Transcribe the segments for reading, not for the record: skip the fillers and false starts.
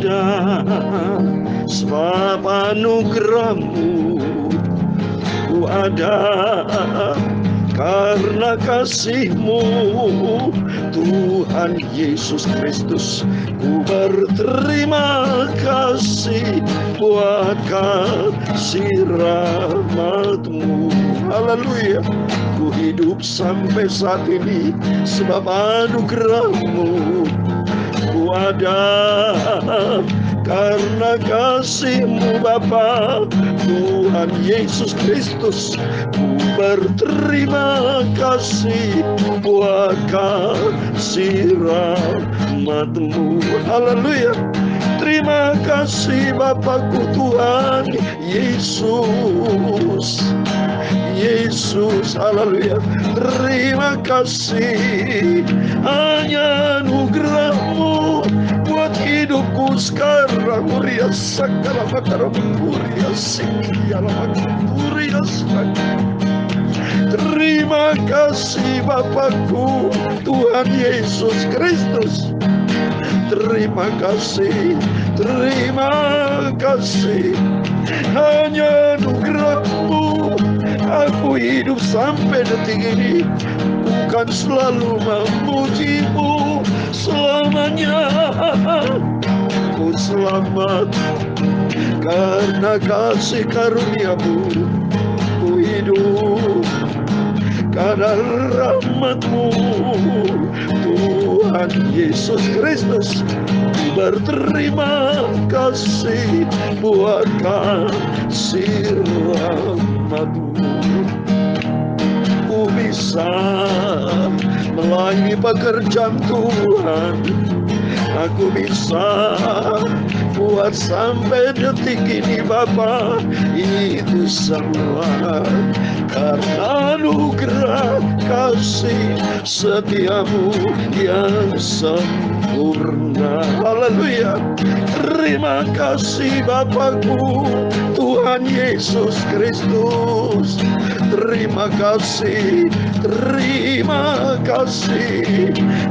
ada, sebab anugerah-Mu. Ku ada karena kasih-Mu, Tuhan Yesus Kristus. Ku berterima kasih buat kasih rahmat-Mu. Haleluya. Ku hidup sampai saat ini sebab anugerah-Mu. Ku ada karena kasih-Mu Bapa, Tuhan Yesus Kristus. Ku berterima kasih buat kasih rahmat-Mu. Haleluya. Terima kasih Bapakku Tuhan Yesus. Yesus, haleluya. Terima kasih, hanya anugerah-Mu buat hidupku sekarang. Muria sakala makara muria sikiala makuria sakala. Terima kasih Bapakku Tuhan Yesus Kristus. Terima kasih, hanya anugerah-Mu aku hidup sampai detik ini. Bukan selalu memuji-Mu selamanya. Ku selamat karena kasih karunia-Mu. Ku hidup karena rahmat-Mu, Tuhan Yesus Kristus. Ku berterima kasih buat kasih rahmat-Mu. Ku bisa melayani pekerjaan Tuhan. Aku bisa buat sampai detik ini Bapa. Itu semua karena anugerah kasih setia-Mu yang sempurna. Haleluya. Terima kasih Bapakku Tuhan Yesus Kristus. Terima kasih,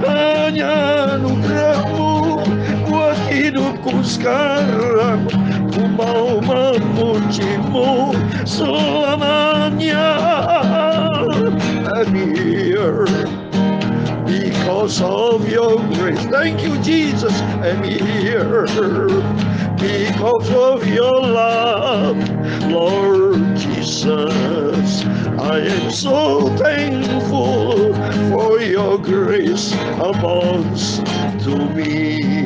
hanya anugerah-Mu buat hidupku sekarang. Ku mau memuji-Mu selamanya. I'm here because of your grace. Thank you Jesus. I'm here because of your love, Lord Jesus. I am so thankful for your grace abounds to me.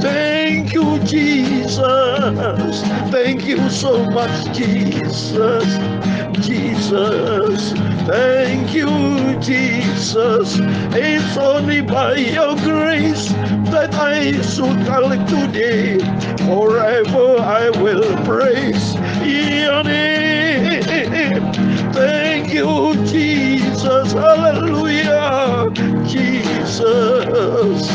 Thank you, Jesus. Thank you so much, Jesus. Thank you, Jesus. It's only by your grace that I should collect today. Forever I will praise your name. Thank you, Jesus. Hallelujah. Jesus.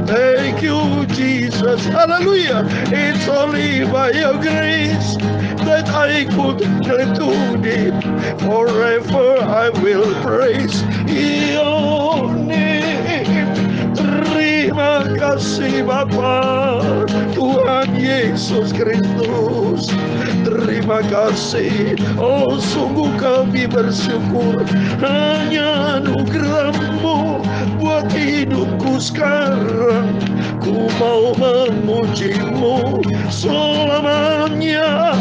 Thank you, Jesus. Hallelujah. It's only by your grace that I could get today. Forever I will praise your name. Terima kasih Bapa Tuhan Yesus Kristus. Terima kasih. Oh sungguh kami bersyukur hanya anugerah-Mu buat hidupku sekarang. Ku mau memuji-Mu selamanya.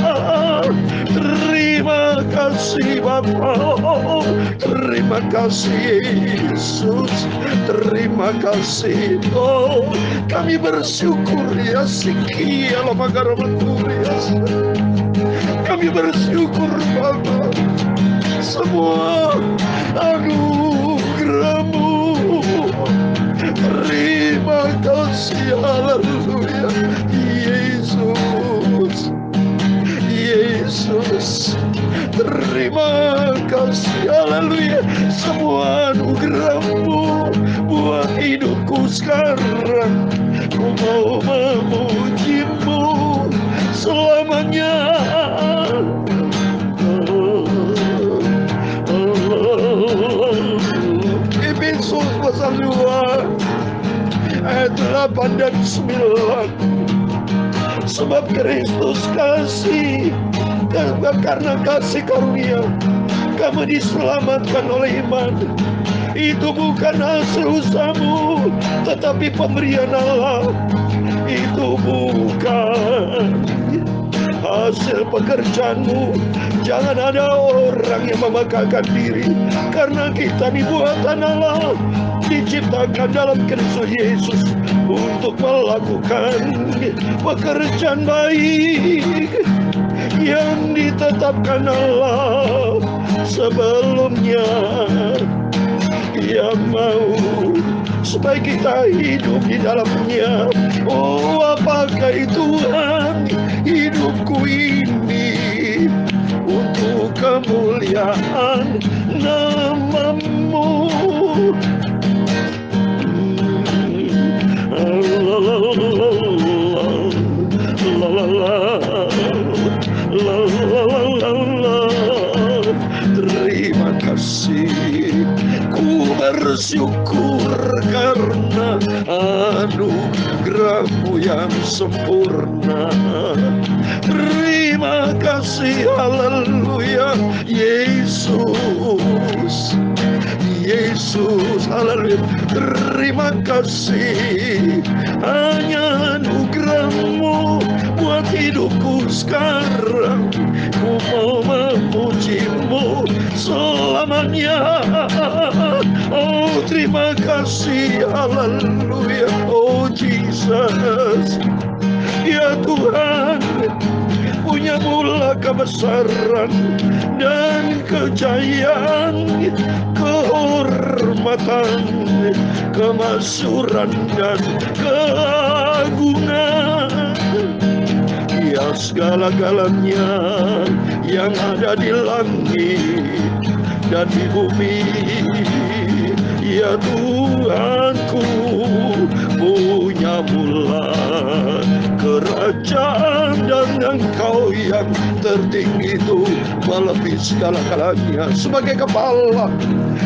Terima kasih Bapa. Terima kasih Yesus. Terima kasih. Oh kami bersyukur ya Sikia Lamagaramatulias. Kami bersyukur Bapa. Semua anugerah-Mu. Terima kasih. Haleluya. Yesus. Terima kasih. Haleluya. Semua anugerah-Mu buat hidupku sekarang. Ku mau memuji-Mu selamanya. Efésios pasal 2 8 dan 9. Sebab Kristus kasih, karena kasih karunia kamu diselamatkan oleh iman. Itu bukan hasil usahamu, tetapi pemberian Allah. Itu bukan hasil pekerjaanmu. Jangan ada orang yang membanggakan diri, karena kita dibuatan Allah, diciptakan dalam Kristus Yesus untuk melakukan pekerjaan baik yang ditetapkan Allah sebelumnya. Ia mau supaya kita hidup di dalamnya. Oh, apakah Tuhan, hidupku ini untuk kemuliaan nama-Mu. Terima kasih, ku bersyukur karena anugerah-Mu yang sempurna. Terima kasih, haleluya, Yesus. Yesus, haleluya. Terima kasih, hanya anugerah-Mu buat hidupku sekarang. Ku mau memuji-Mu selamanya. Oh, terima kasih, haleluya. Oh, Jesus. Ya Tuhan, punya mula kebesaran dan kejayaan, kehormatan, kemasyuran dan keagungan. Ya segala-galanya yang ada di langit dan di bumi. Ya Tuhanku, punya mula kerajaan, dan Engkau yang tertinggi itu melebihi segala-galanya. Sebagai kepala,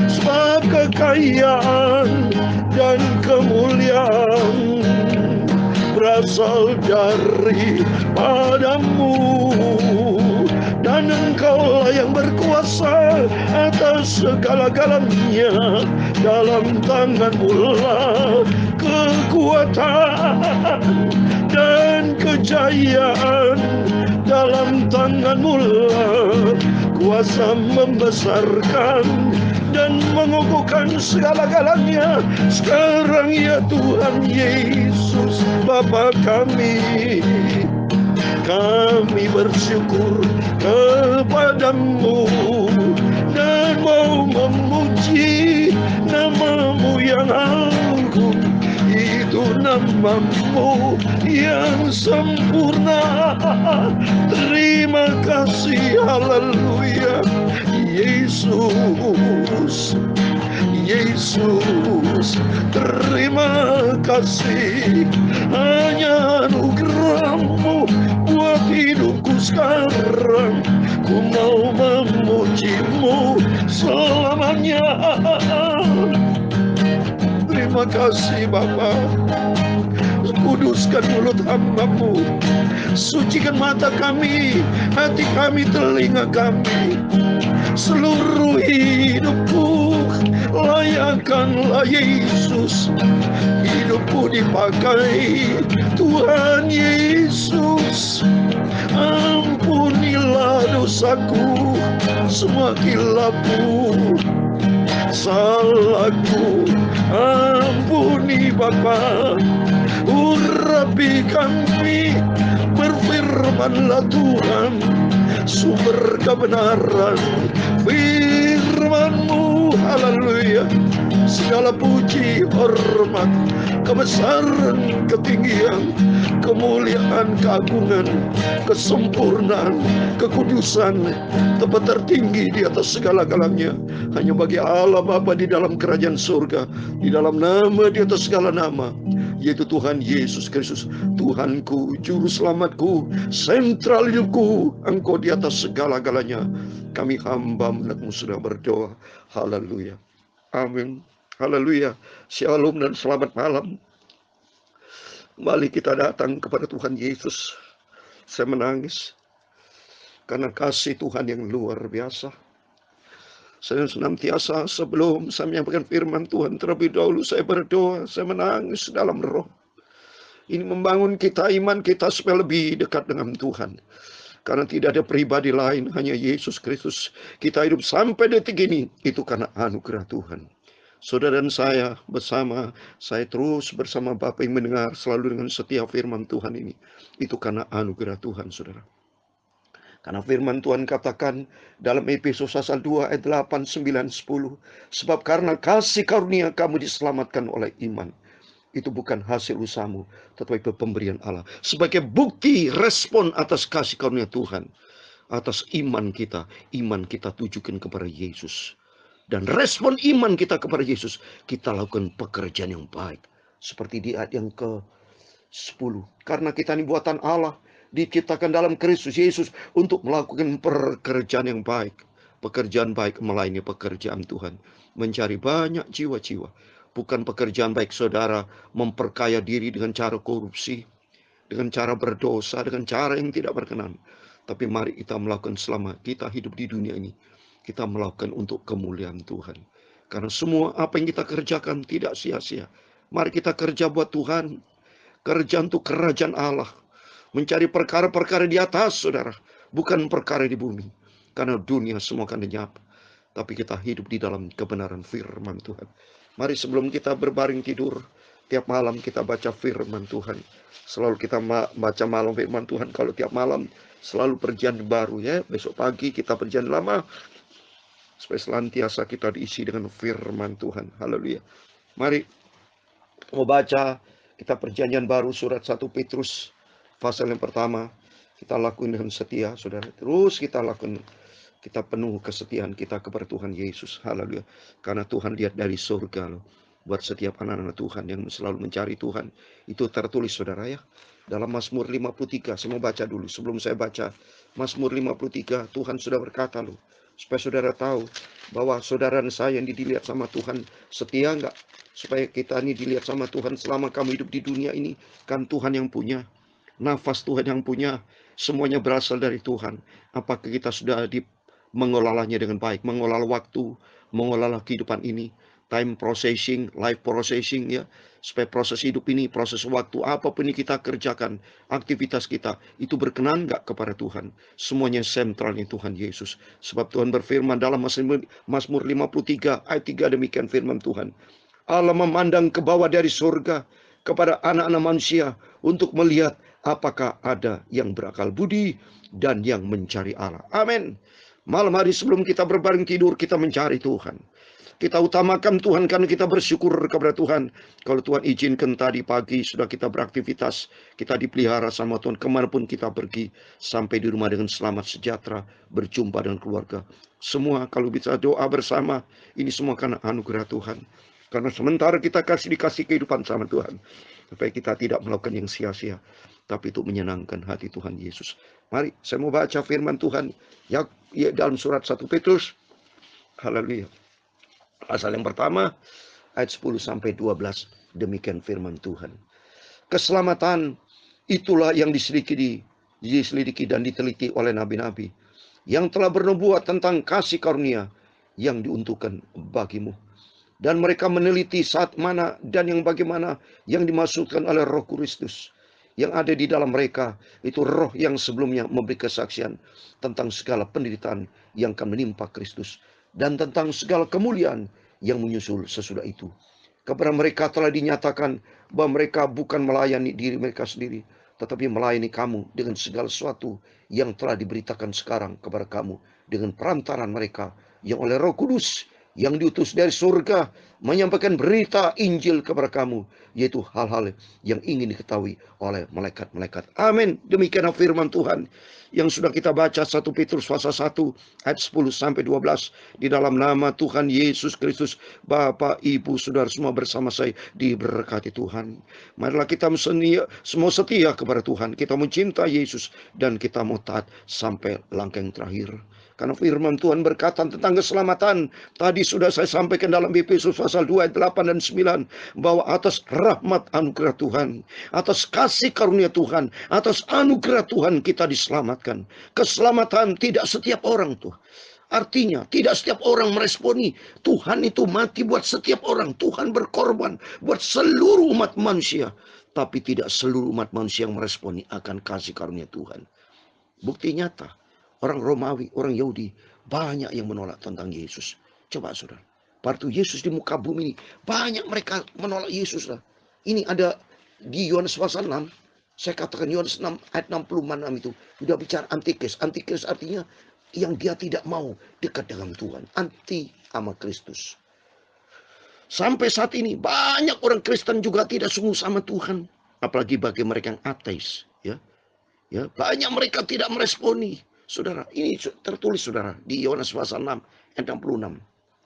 sebab kekayaan dan kemuliaan berasal dari padamu, dan Engkaulah yang berkuasa atas segala-galanya. Dalam tangan-Mu lah kekuatan dan kejayaan, dalam tangan-Mu lah kuasa membesarkan dan mengukuhkan segala-galanya. Sekarang ya Tuhan Yesus, Bapa kami bersyukur kepada-Mu dan mau memuji nama-Mu yang agung. Itu nama-Mu yang sempurna. Terima kasih, haleluya, Yesus. Yesus, terima kasih, hanya anugerah-Mu buat hidupku sekarang. Ku mau memuji-Mu selamanya. Terima kasih Bapa. Kuduskan mulut hamba-Mu, sucikan mata kami, hati kami, telinga kami. Seluruh hidupku layakkanlah Yesus. Hidupku dipakai Tuhan Yesus. Ampunilah dosaku, semua kilapku, salahku, ampuni Bapa. Urapi kami, berfirmanlah Tuhan, sumber kebenaran firman-Mu, haleluya. Segala puji, hormat, kebesaran, ketinggian, kemuliaan, keagungan, kesempurnaan, kekudusan, tempat tertinggi di atas segala-galanya hanya bagi Allah Bapa di dalam kerajaan surga, di dalam nama di atas segala nama, yaitu Tuhan Yesus Kristus, Tuhanku, Juru Selamatku, sentral hidupku. Engkau di atas segala-galanya. Kami hamba anak-Mu sudah berdoa. Haleluya. Amin. Haleluya. Shalom dan selamat malam. Kembali kita datang kepada Tuhan Yesus. Saya menangis karena kasih Tuhan yang luar biasa. Saya senantiasa sebelum saya menyampaikan firman Tuhan, terlebih dahulu saya berdoa, saya menangis dalam roh. Ini membangun kita, iman kita supaya lebih dekat dengan Tuhan. Karena tidak ada pribadi lain, hanya Yesus Kristus. Kita hidup sampai detik ini, itu karena anugerah Tuhan. Saudara dan saya bersama, saya terus bersama Bapak yang mendengar selalu dengan setia firman Tuhan ini. Itu karena anugerah Tuhan, saudara. Karena firman Tuhan katakan dalam Efesus pasal 2 ayat 8, 9, 10. Sebab karena kasih karunia kamu diselamatkan oleh iman. Itu bukan hasil usahamu, tetapi pemberian Allah. Sebagai bukti respon atas kasih karunia Tuhan. Atas iman kita tujukan kepada Yesus. Dan respon iman kita kepada Yesus, kita lakukan pekerjaan yang baik. Seperti di ayat yang ke-10. Karena kita ini buatan Allah, diciptakan dalam Kristus Yesus untuk melakukan pekerjaan yang baik. Pekerjaan baik melayani pekerjaan Tuhan. Mencari banyak jiwa-jiwa. Bukan pekerjaan baik saudara memperkaya diri dengan cara korupsi, dengan cara berdosa, dengan cara yang tidak berkenan. Tapi mari kita melakukan selama kita hidup di dunia ini. Kita melakukan untuk kemuliaan Tuhan. Karena semua apa yang kita kerjakan tidak sia-sia. Mari kita kerja buat Tuhan. Kerja untuk kerajaan Allah. Mencari perkara-perkara di atas, saudara. Bukan perkara di bumi. Karena dunia semua akan lenyap. Tapi kita hidup di dalam kebenaran firman Tuhan. Mari sebelum kita berbaring tidur, tiap malam kita baca firman Tuhan. Selalu kita baca malam firman Tuhan. Kalau tiap malam selalu perjanjian baru ya. Besok pagi kita perjanjian lama. Supaya selantiasa kita diisi dengan firman Tuhan. Haleluya. Mari mau baca kita perjanjian baru surat 1 Petrus pasal yang pertama. Kita lakukan dengan setia, saudara. Terus kita lakukan, kita penuh kesetiaan kita kepada Tuhan Yesus. Haleluya. Karena Tuhan lihat dari surga loh. Buat setiap anak-anak Tuhan yang selalu mencari Tuhan. Itu tertulis saudara ya. Dalam Mazmur 53. Saya mau baca dulu. Sebelum saya baca Mazmur 53. Tuhan sudah berkata loh. Supaya saudara tahu bahwa saudara dan saya yang dilihat sama Tuhan setia enggak. Supaya kita ini dilihat sama Tuhan selama kamu hidup di dunia ini. Kan Tuhan yang punya. Nafas Tuhan yang punya. Semuanya berasal dari Tuhan. Apakah kita sudah mengelolanya dengan baik. Mengelola waktu. Mengelola kehidupan ini. Time processing. Life processing ya. Supaya proses hidup ini. Proses waktu. Apapun yang kita kerjakan. Aktivitas kita. Itu berkenan enggak kepada Tuhan. Semuanya sentralnya Tuhan Yesus. Sebab Tuhan berfirman dalam Mazmur 53 ayat 3 demikian firman Tuhan. Allah memandang ke bawah dari surga kepada anak-anak manusia untuk melihat apakah ada yang berakal budi dan yang mencari Allah. Amin. Malam hari sebelum kita berbaring tidur kita mencari Tuhan. Kita utamakan Tuhan karena kita bersyukur kepada Tuhan. Kalau Tuhan izinkan tadi pagi sudah kita beraktivitas. Kita dipelihara sama Tuhan kemanapun kita pergi. Sampai di rumah dengan selamat sejahtera. Berjumpa dengan keluarga. Semua kalau bisa doa bersama. Ini semua karena anugerah Tuhan. Karena sementara kita dikasih kehidupan sama Tuhan. Supaya kita tidak melakukan yang sia-sia. Tapi itu menyenangkan hati Tuhan Yesus. Mari saya mau baca firman Tuhan. Ya dalam surat 1 Petrus. Haleluya. Pasal yang pertama, ayat 10 sampai 12. Demikian firman Tuhan. Keselamatan itulah yang diselidiki dan diteliti oleh nabi-nabi. Yang telah bernubuat tentang kasih karunia yang diuntukkan bagimu. Dan mereka meneliti saat mana dan yang bagaimana yang dimaksudkan oleh Roh Kristus. Yang ada di dalam mereka, itu roh yang sebelumnya memberi kesaksian tentang segala penderitaan yang akan menimpa Kristus. Dan tentang segala kemuliaan yang menyusul sesudah itu. Kepada mereka telah dinyatakan bahwa mereka bukan melayani diri mereka sendiri, tetapi melayani kamu dengan segala sesuatu yang telah diberitakan sekarang kepada kamu dengan perantaran mereka yang oleh Roh Kudus yang diutus dari surga menyampaikan berita Injil kepada kamu, yaitu hal-hal yang ingin diketahui oleh malaikat-malaikat. Amin. Demikian firman Tuhan yang sudah kita baca 1 Petrus pasal 1 ayat 10 sampai 12. Di dalam nama Tuhan Yesus Kristus, Bapak, Ibu, Saudara semua bersama saya diberkati Tuhan. Marilah kita semua setia kepada Tuhan. Kita mencintai Yesus dan kita mau taat sampai langkah yang terakhir. Karena firman Tuhan berkata tentang keselamatan. Tadi sudah saya sampaikan dalam Efesus pasal 2 ayat 8 dan 9. Bahwa atas rahmat anugerah Tuhan, atas kasih karunia Tuhan, atas anugerah Tuhan kita diselamatkan. Keselamatan tidak setiap orang tuh. Artinya tidak setiap orang meresponi. Tuhan itu mati buat setiap orang. Tuhan berkorban buat seluruh umat manusia. Tapi tidak seluruh umat manusia yang meresponi akan kasih karunia Tuhan. Bukti nyata. Orang Romawi, orang Yahudi, banyak yang menolak tentang Yesus. Coba saudara. Waktu Yesus di muka bumi ini, banyak mereka menolak Yesus lah. Ini ada di Yohanes pasal 6. Saya katakan Yohanes 6 ayat 66 itu. Sudah bicara antikris. Antikris artinya yang dia tidak mau dekat dengan Tuhan. Anti sama Kristus. Sampai saat ini banyak orang Kristen juga tidak sungguh sama Tuhan. Apalagi bagi mereka yang ateis. Ya, banyak mereka tidak meresponi. Saudara, ini tertulis saudara di Yohanes pasal 6 ayat 66.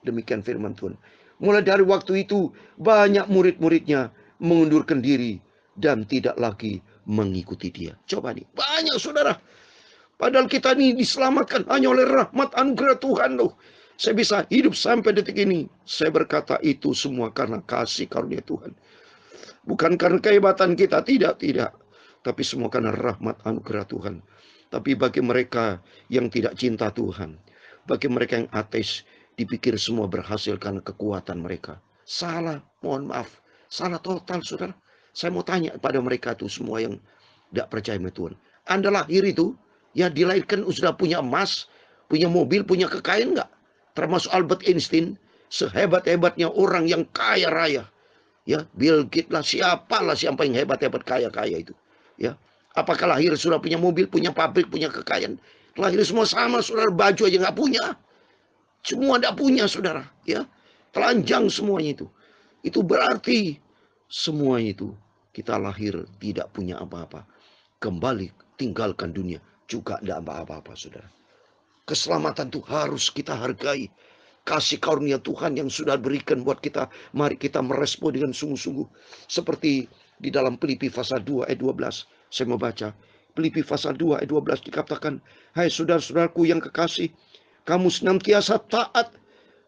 Demikian firman Tuhan. Mulai dari waktu itu banyak murid-muridnya mengundurkan diri dan tidak lagi mengikuti dia. Coba nih, banyak saudara. Padahal kita ini diselamatkan hanya oleh rahmat anugerah Tuhan loh. Saya bisa hidup sampai detik ini. Saya berkata itu semua karena kasih karunia Tuhan. Bukan karena kehebatan kita, tidak. Tapi semua karena rahmat anugerah Tuhan. Tapi bagi mereka yang tidak cinta Tuhan, bagi mereka yang ateis, dipikir semua berhasil karena kekuatan mereka. Salah, mohon maaf. Salah total saudara. Saya mau tanya pada mereka itu semua yang tidak percaya sama Tuhan. Anda lahir itu, ya dilahirkan sudah punya emas, punya mobil, punya kekayaan enggak? Termasuk Albert Einstein, sehebat-hebatnya orang yang kaya raya. Ya, Bill Gates lah, siapa yang hebat-hebat kaya-kaya itu. Ya, apakah lahir sudah punya mobil, punya pabrik, punya kekayaan? Lahir semua sama, saudara, baju aja nggak punya. Semua tidak punya, saudara. Ya, telanjang semuanya itu. Itu berarti semua itu kita lahir tidak punya apa-apa. Kembali tinggalkan dunia juga tidak apa-apa, saudara. Keselamatan itu harus kita hargai. Kasih karunia Tuhan yang sudah berikan buat kita. Mari kita merespon dengan sungguh-sungguh. Seperti di dalam Filipi pasal 2 ayat 12. Saya mau baca. Filipi pasal 2 ayat 12 dikatakan. Hai saudara-saudaraku yang kekasih. Kamu senantiasa taat.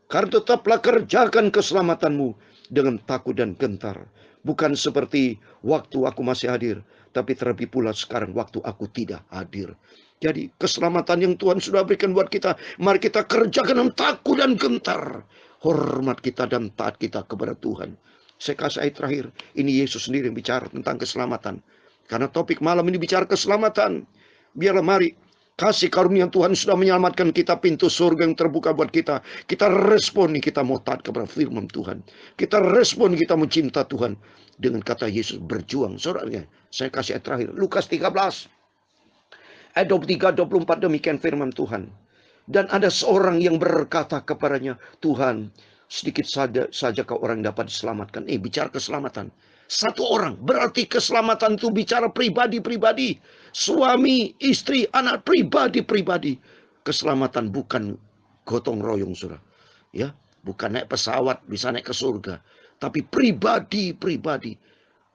Karena tetaplah kerjakan keselamatanmu dengan takut dan gentar. Bukan seperti waktu aku masih hadir. Tapi terlebih pula sekarang waktu aku tidak hadir. Jadi keselamatan yang Tuhan sudah berikan buat kita. Mari kita kerjakan dengan takut dan gentar. Hormat kita dan taat kita kepada Tuhan. Saya kasih ayat terakhir. Ini Yesus sendiri yang bicara tentang keselamatan. Karena topik malam ini bicara keselamatan. Biarlah mari. Kasih karunia Tuhan sudah menyelamatkan kita. Pintu surga yang terbuka buat kita. Kita respon kita mau taat kepada firman Tuhan. Kita respon kita mencinta Tuhan. Dengan kata Yesus berjuang. Saudaranya, saya kasih ayat terakhir. Lukas 13. Ayat 23-24 demikian firman Tuhan. Dan ada seorang yang berkata kepadanya, Tuhan, sedikit saja kau orang dapat diselamatkan. Bicara keselamatan. Satu orang, berarti keselamatan itu bicara pribadi-pribadi. Suami, istri, anak, pribadi-pribadi. Keselamatan bukan gotong royong, saudara. Ya, bukan naik pesawat, bisa naik ke surga. Tapi pribadi-pribadi.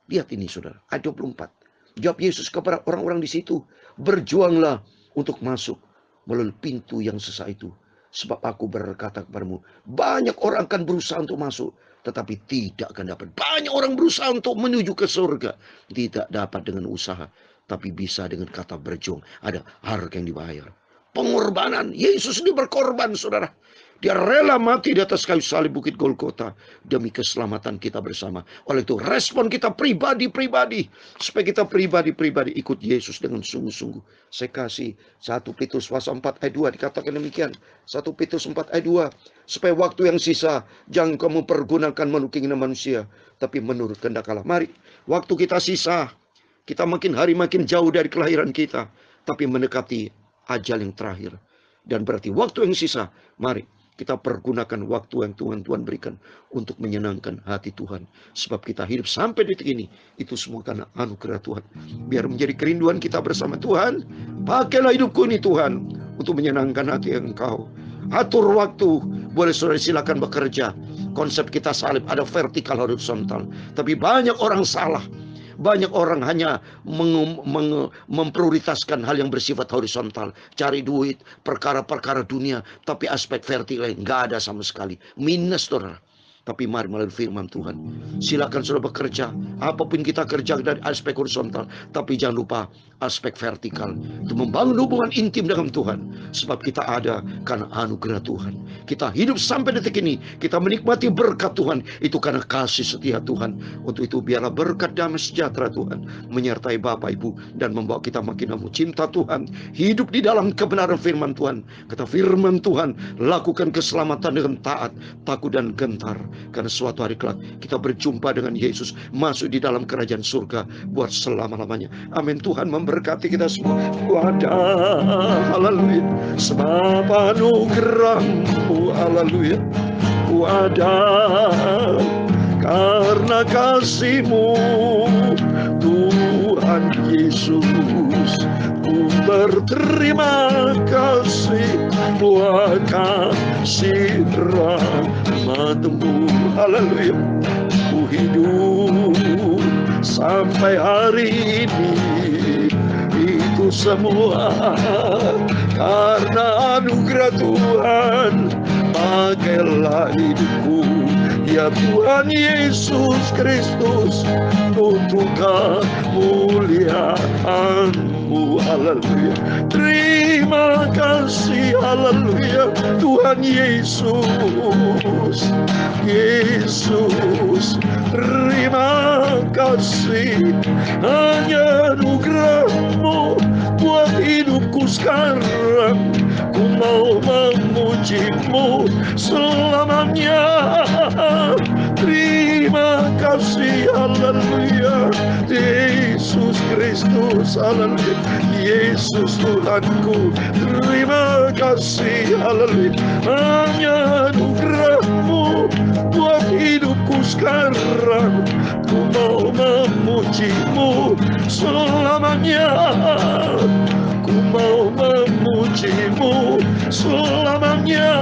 Lihat ini, saudara. Ayat 24. Jawab Yesus kepada orang-orang di situ. Berjuanglah untuk masuk melalui pintu yang sesak itu. Sebab aku berkata kepadamu, banyak orang akan berusaha untuk masuk, tetapi tidak akan dapat. Banyak orang berusaha untuk menuju ke surga. Tidak dapat dengan usaha, tapi bisa dengan kata berjuang. Ada harga yang dibayar. Pengorbanan. Yesus ini berkorban, saudara. Dia rela mati di atas kayu salib Bukit Golgota demi keselamatan kita bersama. Oleh itu respon kita pribadi-pribadi. Supaya kita pribadi-pribadi ikut Yesus dengan sungguh-sungguh. Saya kasih 1 Petrus pasal 4 ayat 2 dikatakan demikian. 1 Petrus 4 ayat 2. Supaya waktu yang sisa jangan kamu pergunakan menurut keinginan manusia. Tapi menurut kehendak Allah. Mari waktu kita sisa. Kita makin hari makin jauh dari kelahiran kita. Tapi mendekati ajal yang terakhir. Dan berarti waktu yang sisa. Mari kita pergunakan waktu yang Tuhan berikan untuk menyenangkan hati Tuhan. Sebab kita hidup sampai detik ini. Itu semua karena anugerah Tuhan. Biar menjadi kerinduan kita bersama Tuhan. Pakailah hidupku ini Tuhan. Untuk menyenangkan hati Engkau. Atur waktu. Boleh saudara silakan bekerja. Konsep kita salib ada vertikal horizontal. Tapi banyak orang salah. Banyak orang hanya memprioritaskan hal yang bersifat horizontal, cari duit, perkara-perkara dunia, tapi aspek vertikal nggak ada sama sekali. Minus, saudara. Tapi mari melalui firman Tuhan, silakan sudah bekerja, apapun kita kerja dari aspek horizontal, tapi jangan lupa aspek vertikal, untuk membangun hubungan intim dengan Tuhan. Sebab kita ada karena anugerah Tuhan. Kita hidup sampai detik ini, kita menikmati berkat Tuhan, itu karena kasih setia Tuhan. Untuk itu biarlah berkat damai sejahtera Tuhan menyertai Bapak Ibu, dan membawa kita makin dalam cinta Tuhan, hidup di dalam kebenaran firman Tuhan. Kata firman Tuhan, lakukan keselamatan dengan taat, takut dan gentar. Karena suatu hari kelak kita berjumpa dengan Yesus, masuk di dalam kerajaan surga buat selama-lamanya. Amin. Tuhan memberkati kita semua. Wadah, haleluya. Sebab anugerah-Mu, haleluya. Wadah, karena kasih-Mu, Tuhan Yesus, ku berterima kasih buat kasih rahmat-Mu. Haleluya. Ku hidup sampai hari ini, itu semua karena anugerah Tuhan. Pakailah hidupku, ya Tuhan Yesus Kristus, untuk kemuliaan-Mu. Haleluya. Terima kasih, haleluya, Tuhan Yesus. Yesus, terima kasih, hanya anugerah-Mu buat hidupku sekarang. Ku mau memuji-Mu selamanya. Terima kasih, haleluya, Yesus Kristus, haleluya. Yesus Tuhanku, terima kasih, haleluya, hanya anugerah-Mu buat hidupku sekarang. Ku mau memuji-Mu selamanya. Ku mau memuji-Mu selamanya.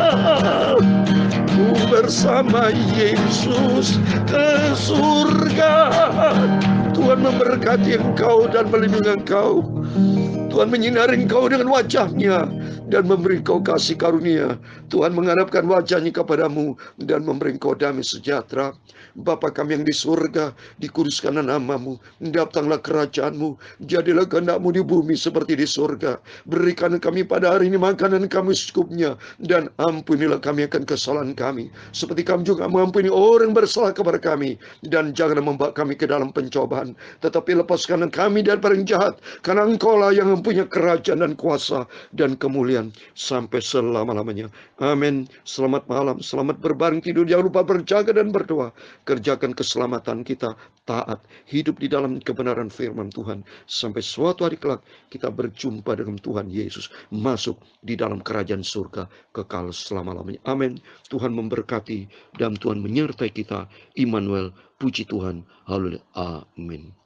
Ku bersama Yesus ke surga. Tuhan memberkati engkau dan melindungi engkau. Tuhan menyinari engkau dengan wajah-Nya dan memberi engkau kasih karunia. Tuhan mengharapkan wajah-Nya kepadamu dan memberi engkau damai sejahtera. Bapa kami yang di surga, dikuduskanlah nama-Mu, datanglah kerajaan-Mu, jadilah kehendak-Mu di bumi seperti di surga. Berikan kami pada hari ini makanan kami secukupnya, dan ampunilah kami akan kesalahan kami, seperti kami juga mengampuni orang bersalah kepada kami. Dan janganlah membawa kami ke dalam pencobaan, tetapi lepaskan kami daripada yang jahat, karena Engkau-lah yang mempunyai kerajaan dan kuasa dan kemuliaan sampai selama-lamanya. Amin. Selamat malam, selamat berbaring tidur, jangan lupa berjaga dan berdoa. Kerjakan keselamatan kita, taat, hidup di dalam kebenaran firman Tuhan, sampai suatu hari kelak kita berjumpa dengan Tuhan Yesus, masuk di dalam kerajaan surga kekal selama-lamanya. Amin. Tuhan memberkati dan Tuhan menyertai kita. Immanuel, puji Tuhan. Haleluya. Amin.